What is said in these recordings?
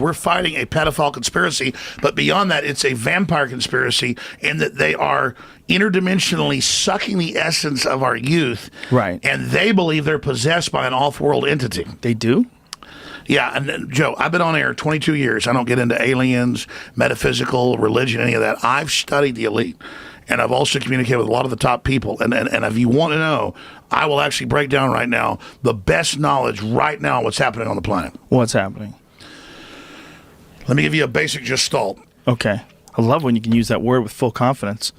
We're fighting a pedophile conspiracy, but beyond that, it's a vampire conspiracy in that they are interdimensionally sucking the essence of our youth. Right. And they believe they're possessed by an off-world entity. They do? Yeah, and Joe, I've been on air 22 years. I don't get into aliens, metaphysical, religion, any of that. I've studied the elite, and I've also communicated with a lot of the top people. And if you want to know, I will actually break down right now the best knowledge right now on what's happening on the planet. What's happening? Let me give you a basic gestalt. Okay. I love when you can use that word with full confidence.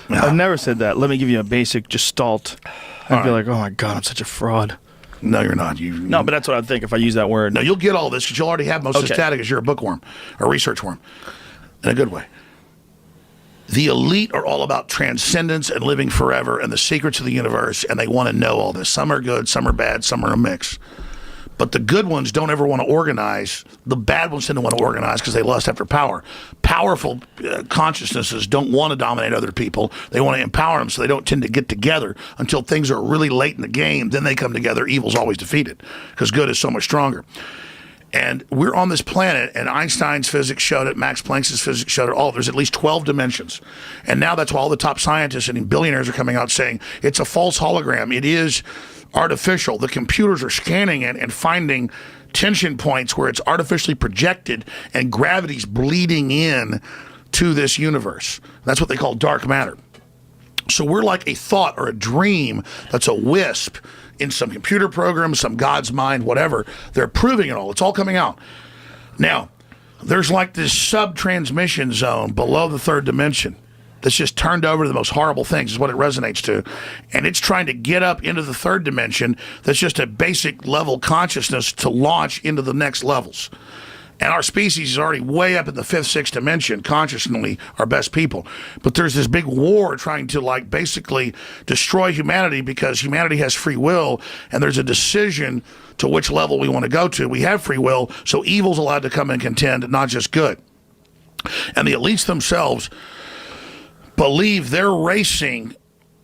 I've never said that. Let me give you a basic gestalt. I'd be like, oh my God, I'm such a fraud. No, you're not. No, but that's what I'd think if I use that word. No, you'll get all this because you'll already have most of the static because you're a bookworm, a research worm, in a good way. The elite are all about transcendence and living forever and the secrets of the universe, and they want to know all this. Some are good, some are bad, some are a mix. But the good ones don't ever want to organize. The bad ones tend to want to organize because they lust after power. Powerful consciousnesses don't want to dominate other people. They want to empower them, so they don't tend to get together until things are really late in the game. Then they come together. Evil's always defeated because good is so much stronger. And we're on this planet, and Einstein's physics showed it, Max Planck's physics showed it, there's at least 12 dimensions. And now that's why all the top scientists and billionaires are coming out saying it's a false hologram. It is artificial. The computers are scanning it and finding tension points where it's artificially projected and gravity's bleeding in to this universe. That's what they call dark matter. So we're like a thought or a dream that's a wisp in some computer program, some God's mind, whatever. They're proving it all. It's all coming out. Now, there's like this sub-transmission zone below the third dimension that's just turned over to the most horrible things is what it resonates to. And it's trying to get up into the third dimension that's just a basic level consciousness to launch into the next levels. And our species is already way up in the fifth, sixth dimension, consciously our best people. But there's this big war trying to like basically destroy humanity because humanity has free will and there's a decision to which level we want to go to. We have free will, so evil's allowed to come and contend, not just good. And the elites themselves believe they're racing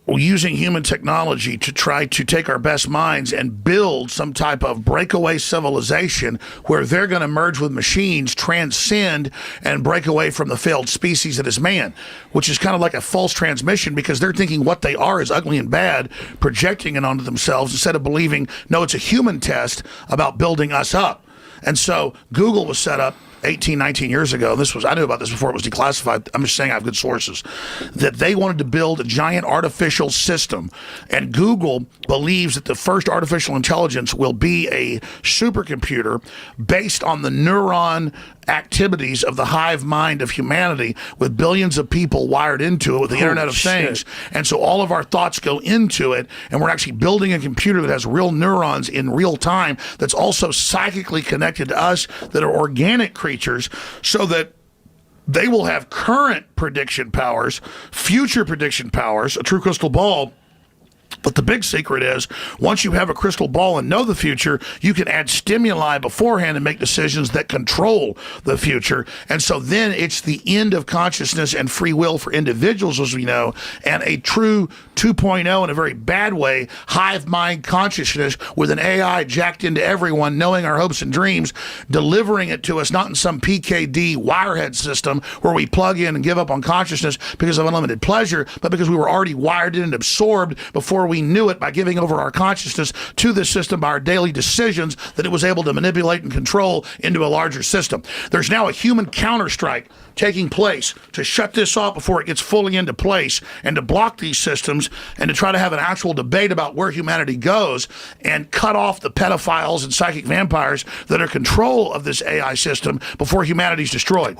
using human technology to try to take our best minds and build some type of breakaway civilization where they're going to merge with machines, transcend, and break away from the failed species that is man, which is kind of like a false transmission because they're thinking what they are is ugly and bad, projecting it onto themselves instead of believing, no, it's a human test about building us up. And so Google was set up 18, 19 years ago. I knew about this before it was declassified. I'm just saying I have good sources. That they wanted to build a giant artificial system. And Google believes that the first artificial intelligence will be a supercomputer based on the neuron activities of the hive mind of humanity with billions of people wired into it with the Internet of Things. And so all of our thoughts go into it, and we're actually building a computer that has real neurons in real time that's also psychically connected to us that are organic creatures so that they will have current prediction powers, future prediction powers, a true crystal ball. But the big secret is, once you have a crystal ball and know the future, you can add stimuli beforehand and make decisions that control the future. And so then it's the end of consciousness and free will for individuals, as we know, and a true 2.0 in a very bad way, hive mind consciousness with an AI jacked into everyone, knowing our hopes and dreams, delivering it to us, not in some PKD wirehead system where we plug in and give up on consciousness because of unlimited pleasure, but because we were already wired in and absorbed before we knew it by giving over our consciousness to this system by our daily decisions that it was able to manipulate and control into a larger system. There's now a human counterstrike taking place to shut this off before it gets fully into place and to block these systems and to try to have an actual debate about where humanity goes and cut off the pedophiles and psychic vampires that are control of this AI system before humanity's destroyed.